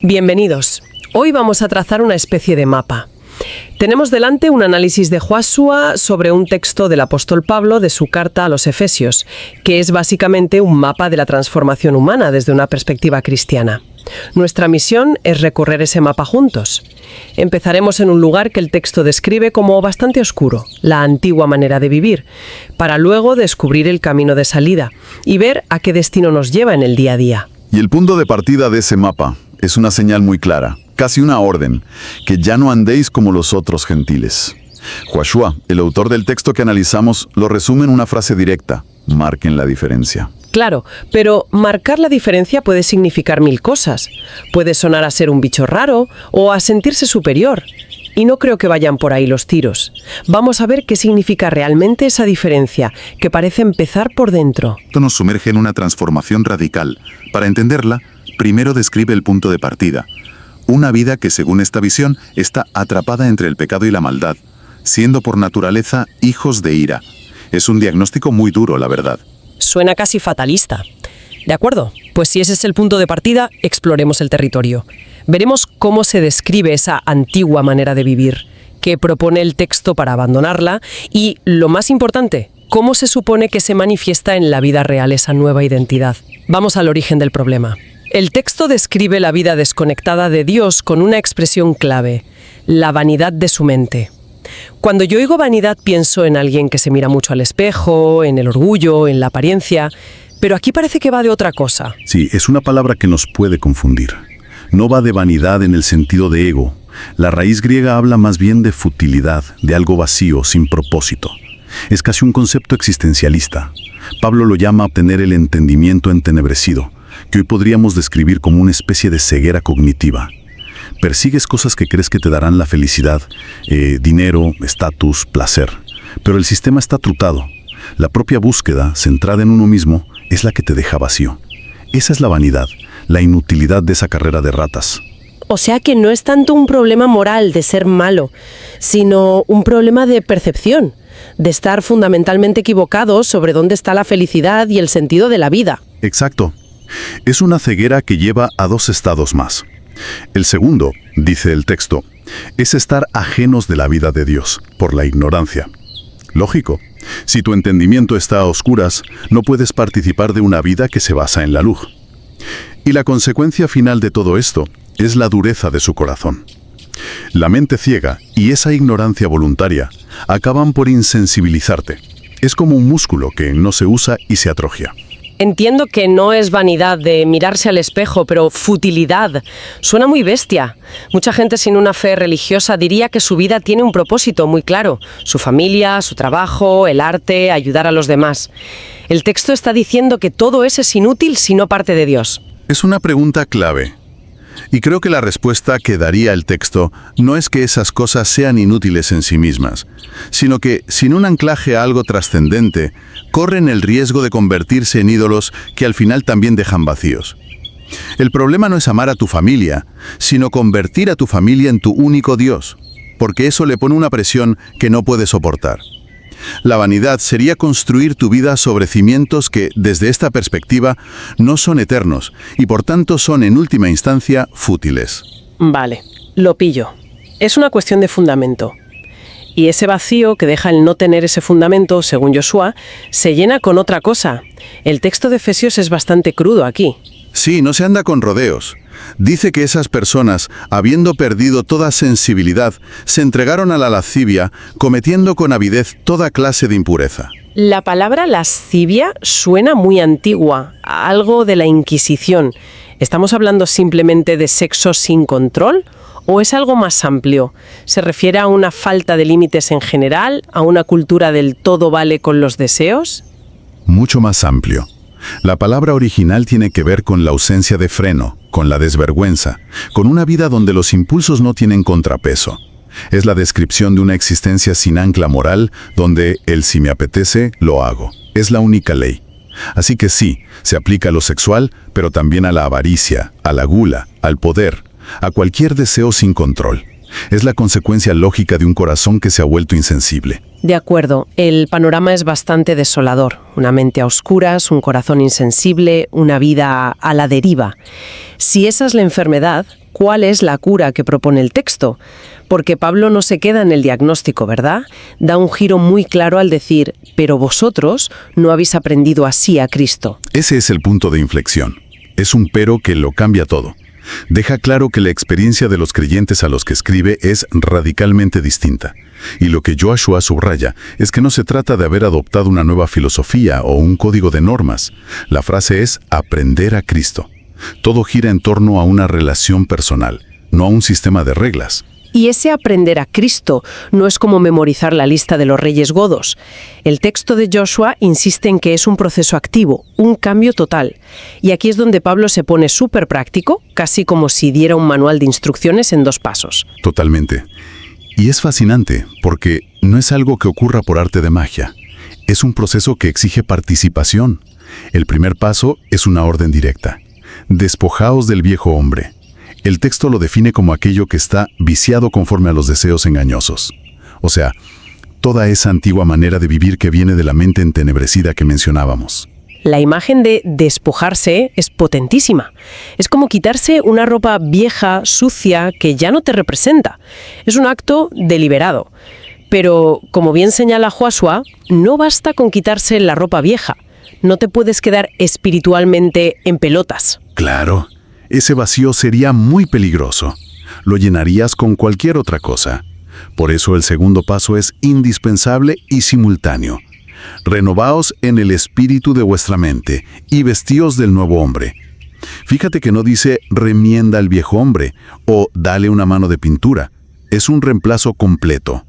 Bienvenidos. Hoy vamos a trazar una especie de mapa. Tenemos delante un análisis de Josué sobre un texto del apóstol Pablo de su carta a los Efesios, que es básicamente un mapa de la transformación humana desde una perspectiva cristiana. Nuestra misión es recorrer ese mapa juntos. Empezaremos en un lugar que el texto describe como bastante oscuro, la antigua manera de vivir, para luego descubrir el camino de salida y ver a qué destino nos lleva en el día a día. Y el punto de partida de ese mapa es una señal muy clara, casi una orden, que ya no andéis como los otros gentiles. Josué, el autor del texto que analizamos, lo resume en una frase directa: marquen la diferencia. Claro, pero marcar la diferencia puede significar mil cosas. Puede sonar a ser un bicho raro o a sentirse superior. Y no creo que vayan por ahí los tiros. Vamos a ver qué significa realmente esa diferencia, que parece empezar por dentro. Esto nos sumerge en una transformación radical. Para entenderla, primero describe el punto de partida. Una vida que, según esta visión, está atrapada entre el pecado y la maldad, siendo por naturaleza hijos de ira. Es un diagnóstico muy duro, la verdad. Suena casi fatalista. ¿De acuerdo? Pues si ese es el punto de partida, exploremos el territorio. Veremos cómo se describe esa antigua manera de vivir, qué propone el texto para abandonarla y, lo más importante, cómo se supone que se manifiesta en la vida real esa nueva identidad. Vamos al origen del problema. El texto describe la vida desconectada de Dios con una expresión clave: la vanidad de su mente. Cuando yo oigo vanidad pienso en alguien que se mira mucho al espejo, en el orgullo, en la apariencia, pero aquí parece que va de otra cosa. Sí, es una palabra que nos puede confundir. No va de vanidad en el sentido de ego. La raíz griega habla más bien de futilidad, de algo vacío, sin propósito. Es casi un concepto existencialista. Pablo lo llama obtener el entendimiento entenebrecido, que hoy podríamos describir como una especie de ceguera cognitiva. Persigues cosas que crees que te darán la felicidad, dinero, estatus, placer. Pero el sistema está trutado. La propia búsqueda, centrada en uno mismo, es la que te deja vacío. Esa es la vanidad, la inutilidad de esa carrera de ratas. O sea que no es tanto un problema moral de ser malo, sino un problema de percepción, de estar fundamentalmente equivocados sobre dónde está la felicidad y el sentido de la vida. Exacto. Es una ceguera que lleva a dos estados más. El segundo, dice el texto, es estar ajenos de la vida de Dios, por la ignorancia. Lógico. Si tu entendimiento está a oscuras, no puedes participar de una vida que se basa en la luz. Y la consecuencia final de todo esto es la dureza de su corazón. La mente ciega y esa ignorancia voluntaria acaban por insensibilizarte. Es como un músculo que no se usa y se atrofia. Entiendo que no es vanidad de mirarse al espejo, pero futilidad. Suena muy bestia. Mucha gente sin una fe religiosa diría que su vida tiene un propósito muy claro: su familia, su trabajo, el arte, ayudar a los demás. El texto está diciendo que todo eso es inútil si no parte de Dios. Es una pregunta clave. Y creo que la respuesta que daría el texto no es que esas cosas sean inútiles en sí mismas, sino que, sin un anclaje a algo trascendente, corren el riesgo de convertirse en ídolos que al final también dejan vacíos. El problema no es amar a tu familia, sino convertir a tu familia en tu único Dios, porque eso le pone una presión que no puedes soportar. La vanidad sería construir tu vida sobre cimientos que, desde esta perspectiva, no son eternos y por tanto son en última instancia fútiles. Vale, lo pillo. Es una cuestión de fundamento. Y ese vacío que deja el no tener ese fundamento, según Josué, se llena con otra cosa. El texto de Efesios es bastante crudo aquí. Sí, no se anda con rodeos. Dice que esas personas, habiendo perdido toda sensibilidad, se entregaron a la lascivia, cometiendo con avidez toda clase de impureza. La palabra lascivia suena muy antigua, algo de la Inquisición. ¿Estamos hablando simplemente de sexo sin control? ¿O es algo más amplio? ¿Se refiere a una falta de límites en general? ¿A una cultura del todo vale con los deseos? Mucho más amplio. La palabra original tiene que ver con la ausencia de freno, con la desvergüenza, con una vida donde los impulsos no tienen contrapeso. Es la descripción de una existencia sin ancla moral, donde el si me apetece, lo hago. Es la única ley. Así que sí, se aplica a lo sexual, pero también a la avaricia, a la gula, al poder, a cualquier deseo sin control. Es la consecuencia lógica de un corazón que se ha vuelto insensible. De acuerdo, el panorama es bastante desolador. Una mente a oscuras, un corazón insensible, una vida a la deriva. Si esa es la enfermedad, cuál es la cura que propone el texto, porque Pablo no se queda en el diagnóstico, ¿verdad? Da un giro muy claro al decir, pero vosotros no habéis aprendido así a Cristo. Ese es el punto de inflexión. Es un pero que lo cambia todo. Deja claro que la experiencia de los creyentes a los que escribe es radicalmente distinta. Y lo que Joshua subraya es que no se trata de haber adoptado una nueva filosofía o un código de normas. La frase es aprender a Cristo. Todo gira en torno a una relación personal, no a un sistema de reglas. Y ese aprender a Cristo no es como memorizar la lista de los reyes godos. El texto de Joshua insiste en que es un proceso activo, un cambio total. Y aquí es donde Pablo se pone súper práctico, casi como si diera un manual de instrucciones en 2 pasos. Totalmente. Y es fascinante, porque no es algo que ocurra por arte de magia. Es un proceso que exige participación. El primer paso es una orden directa. Despojaos del viejo hombre. El texto lo define como aquello que está viciado conforme a los deseos engañosos. O sea, toda esa antigua manera de vivir que viene de la mente entenebrecida que mencionábamos. La imagen de despojarse es potentísima. Es como quitarse una ropa vieja, sucia, que ya no te representa. Es un acto deliberado. Pero, como bien señala Joshua, no basta con quitarse la ropa vieja. No te puedes quedar espiritualmente en pelotas. Claro. Ese vacío sería muy peligroso. Lo llenarías con cualquier otra cosa. Por eso el segundo paso es indispensable y simultáneo. Renovaos en el espíritu de vuestra mente y vestíos del nuevo hombre. Fíjate que no dice remienda el viejo hombre o dale una mano de pintura. Es un reemplazo completo.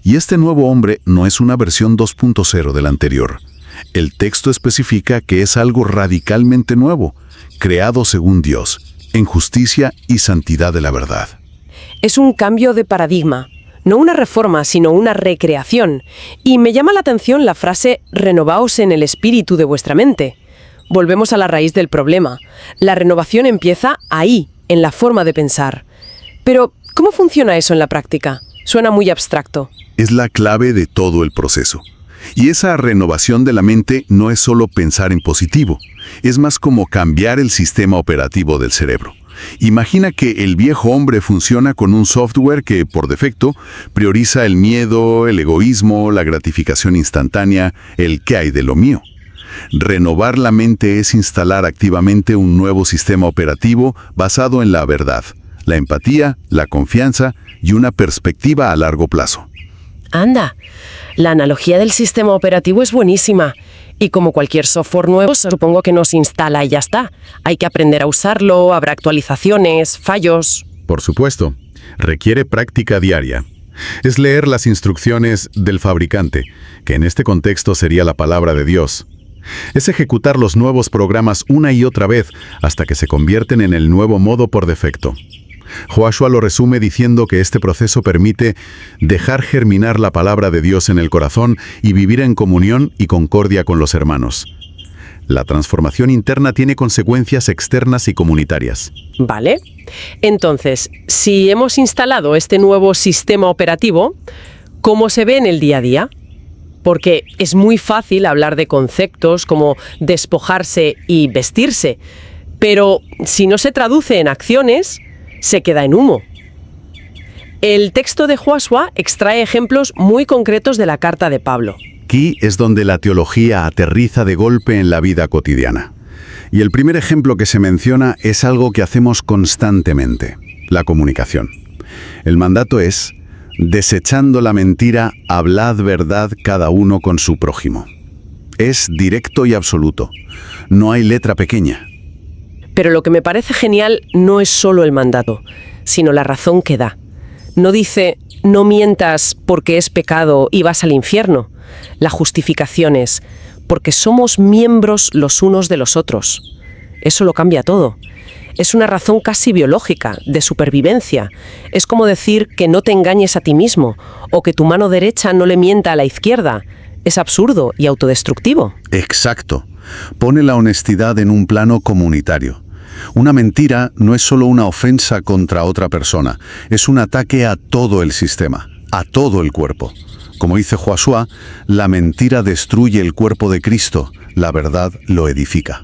Y este nuevo hombre no es una versión 2.0 del anterior. El texto especifica que es algo radicalmente nuevo, creado según Dios, en justicia y santidad de la verdad. Es un cambio de paradigma, no una reforma, sino una recreación. Y me llama la atención la frase «renovaos en el espíritu de vuestra mente». Volvemos a la raíz del problema. La renovación empieza ahí, en la forma de pensar. Pero, ¿cómo funciona eso en la práctica? Suena muy abstracto. Es la clave de todo el proceso. Y esa renovación de la mente no es solo pensar en positivo, es más como cambiar el sistema operativo del cerebro. Imagina que el viejo hombre funciona con un software que, por defecto, prioriza el miedo, el egoísmo, la gratificación instantánea, el ¿qué hay de lo mío? Renovar la mente es instalar activamente un nuevo sistema operativo basado en la verdad, la empatía, la confianza y una perspectiva a largo plazo. Anda, la analogía del sistema operativo es buenísima. Y como cualquier software nuevo, supongo que no se instala y ya está. Hay que aprender a usarlo, habrá actualizaciones, fallos. Por supuesto, requiere práctica diaria. Es leer las instrucciones del fabricante, que en este contexto sería la palabra de Dios. Es ejecutar los nuevos programas una y otra vez hasta que se convierten en el nuevo modo por defecto. Joshua lo resume diciendo que este proceso permite dejar germinar la palabra de Dios en el corazón y vivir en comunión y concordia con los hermanos. La transformación interna tiene consecuencias externas y comunitarias. Vale. Entonces, si hemos instalado este nuevo sistema operativo, ¿cómo se ve en el día a día? Porque es muy fácil hablar de conceptos como despojarse y vestirse, pero si no se traduce en acciones, se queda en humo. El texto de Joshua extrae ejemplos muy concretos de la carta de Pablo. Aquí es donde la teología aterriza de golpe en la vida cotidiana. Y el primer ejemplo que se menciona es algo que hacemos constantemente, la comunicación. El mandato es, desechando la mentira, hablad verdad cada uno con su prójimo. Es directo y absoluto. No hay letra pequeña. Pero lo que me parece genial no es solo el mandato, sino la razón que da. No dice, no mientas porque es pecado y vas al infierno. La justificación es, porque somos miembros los unos de los otros. Eso lo cambia todo. Es una razón casi biológica, de supervivencia. Es como decir que no te engañes a ti mismo, o que tu mano derecha no le mienta a la izquierda. Es absurdo y autodestructivo. Exacto. Pone la honestidad en un plano comunitario. Una mentira no es solo una ofensa contra otra persona, es un ataque a todo el sistema, a todo el cuerpo. Como dice Joshua, la mentira destruye el cuerpo de Cristo, la verdad lo edifica.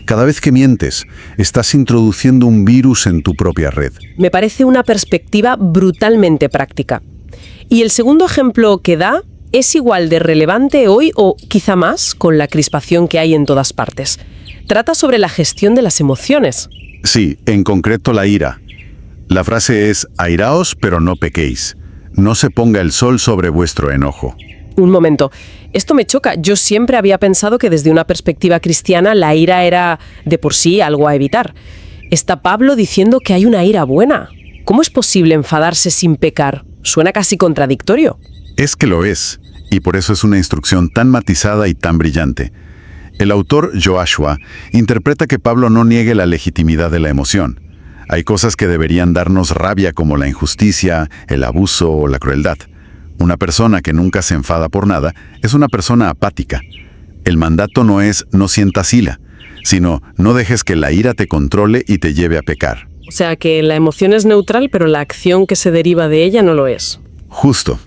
Cada vez que mientes, estás introduciendo un virus en tu propia red. Me parece una perspectiva brutalmente práctica. ¿Y el segundo ejemplo que da es igual de relevante hoy o quizá más con la crispación que hay en todas partes? Trata sobre la gestión de las emociones. Sí, en concreto la ira. La frase es: airaos, pero no pequéis. No se ponga el sol sobre vuestro enojo. Un momento, esto me choca. Yo siempre había pensado que desde una perspectiva cristiana la ira era de por sí algo a evitar. Está Pablo diciendo que hay una ira buena. ¿Cómo es posible enfadarse sin pecar? Suena casi contradictorio. Es que lo es, y por eso es una instrucción tan matizada y tan brillante. El autor Joshua interpreta que Pablo no niegue la legitimidad de la emoción. Hay cosas que deberían darnos rabia, como la injusticia, el abuso o la crueldad. Una persona que nunca se enfada por nada es una persona apática. El mandato no es no sientas ira, sino no dejes que la ira te controle y te lleve a pecar. O sea que la emoción es neutral, pero la acción que se deriva de ella no lo es. Justo.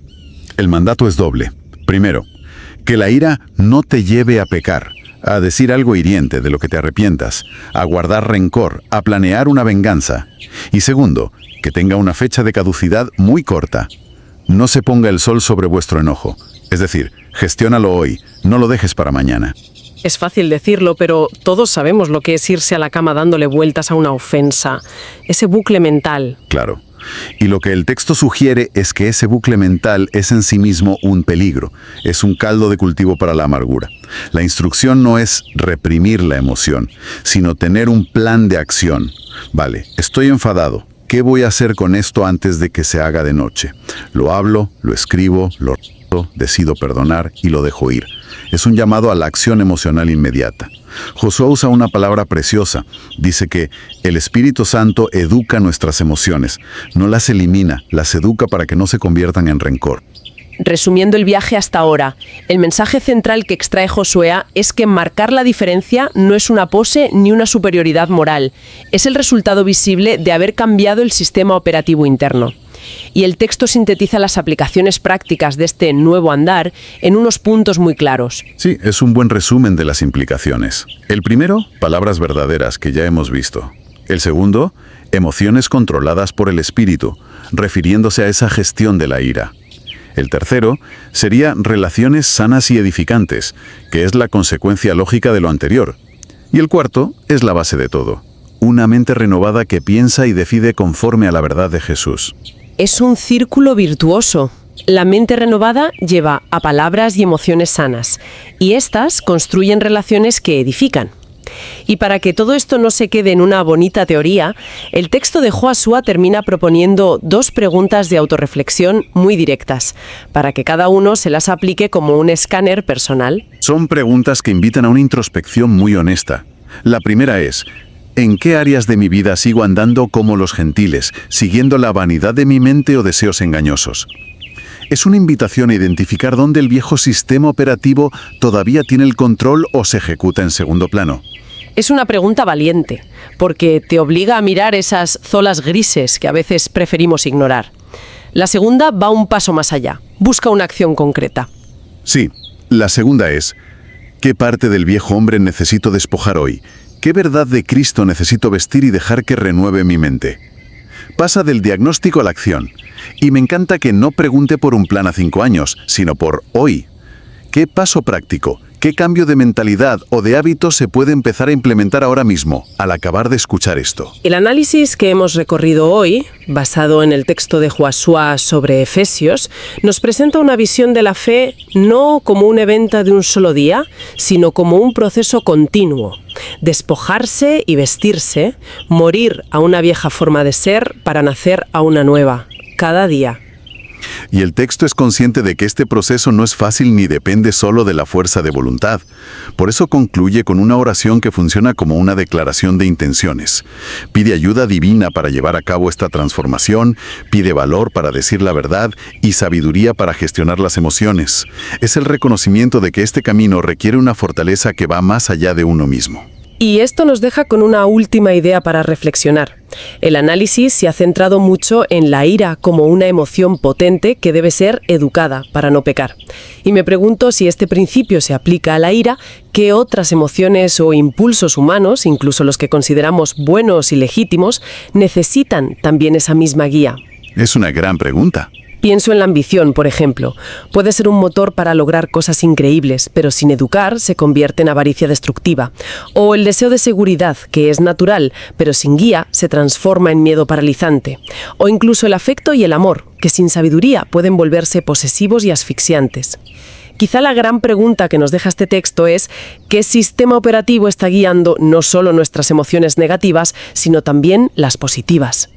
El mandato es doble. Primero, que la ira no te lleve a pecar, a decir algo hiriente de lo que te arrepientas, a guardar rencor, a planear una venganza. Y segundo, que tenga una fecha de caducidad muy corta. No se ponga el sol sobre vuestro enojo. Es decir, gestiónalo hoy, no lo dejes para mañana. Es fácil decirlo, pero todos sabemos lo que es irse a la cama dándole vueltas a una ofensa. Ese bucle mental. Claro. Y lo que el texto sugiere es que ese bucle mental es en sí mismo un peligro, es un caldo de cultivo para la amargura. La instrucción no es reprimir la emoción, sino tener un plan de acción. Vale, estoy enfadado. ¿Qué voy a hacer con esto antes de que se haga de noche? Lo hablo, lo escribo, lo decido perdonar y lo dejo ir. Es un llamado a la acción emocional inmediata. Josué usa una palabra preciosa. Dice que el Espíritu Santo educa nuestras emociones. No las elimina, las educa para que no se conviertan en rencor. Resumiendo el viaje hasta ahora, el mensaje central que extrae Josué es que marcar la diferencia no es una pose ni una superioridad moral. Es el resultado visible de haber cambiado el sistema operativo interno. Y el texto sintetiza las aplicaciones prácticas de este nuevo andar en unos puntos muy claros. Sí, es un buen resumen de las implicaciones. El primero, palabras verdaderas que ya hemos visto. El segundo, emociones controladas por el espíritu, refiriéndose a esa gestión de la ira. El tercero sería relaciones sanas y edificantes, que es la consecuencia lógica de lo anterior. Y el cuarto es la base de todo, una mente renovada que piensa y decide conforme a la verdad de Jesús. Es un círculo virtuoso. La mente renovada lleva a palabras y emociones sanas, y estas construyen relaciones que edifican. Y para que todo esto no se quede en una bonita teoría, el texto de Josué termina proponiendo 2 preguntas de autorreflexión muy directas, para que cada uno se las aplique como un escáner personal. Son preguntas que invitan a una introspección muy honesta. La primera es: ¿en qué áreas de mi vida sigo andando como los gentiles, siguiendo la vanidad de mi mente o deseos engañosos? Es una invitación a identificar dónde el viejo sistema operativo todavía tiene el control o se ejecuta en segundo plano. Es una pregunta valiente, porque te obliga a mirar esas zonas grises que a veces preferimos ignorar. La segunda va un paso más allá, busca una acción concreta. Sí, la segunda es: ¿qué parte del viejo hombre necesito despojar hoy? ¿Qué verdad de Cristo necesito vestir y dejar que renueve mi mente? Pasa del diagnóstico a la acción. Y me encanta que no pregunte por un plan a 5 años, sino por hoy. ¿Qué paso práctico, qué cambio de mentalidad o de hábitos se puede empezar a implementar ahora mismo, al acabar de escuchar esto? El análisis que hemos recorrido hoy, basado en el texto de Josué sobre Efesios, nos presenta una visión de la fe no como un evento de un solo día, sino como un proceso continuo. Despojarse y vestirse, morir a una vieja forma de ser para nacer a una nueva, cada día. Y el texto es consciente de que este proceso no es fácil ni depende solo de la fuerza de voluntad. Por eso concluye con una oración que funciona como una declaración de intenciones. Pide ayuda divina para llevar a cabo esta transformación, pide valor para decir la verdad y sabiduría para gestionar las emociones. Es el reconocimiento de que este camino requiere una fortaleza que va más allá de uno mismo. Y esto nos deja con una última idea para reflexionar. El análisis se ha centrado mucho en la ira como una emoción potente que debe ser educada para no pecar. Y me pregunto si este principio se aplica a la ira, ¿qué otras emociones o impulsos humanos, incluso los que consideramos buenos y legítimos, necesitan también esa misma guía? Es una gran pregunta. Pienso en la ambición, por ejemplo. Puede ser un motor para lograr cosas increíbles, pero sin educar se convierte en avaricia destructiva. O el deseo de seguridad, que es natural, pero sin guía se transforma en miedo paralizante. O incluso el afecto y el amor, que sin sabiduría pueden volverse posesivos y asfixiantes. Quizá la gran pregunta que nos deja este texto es ¿qué sistema operativo está guiando no solo nuestras emociones negativas, sino también las positivas?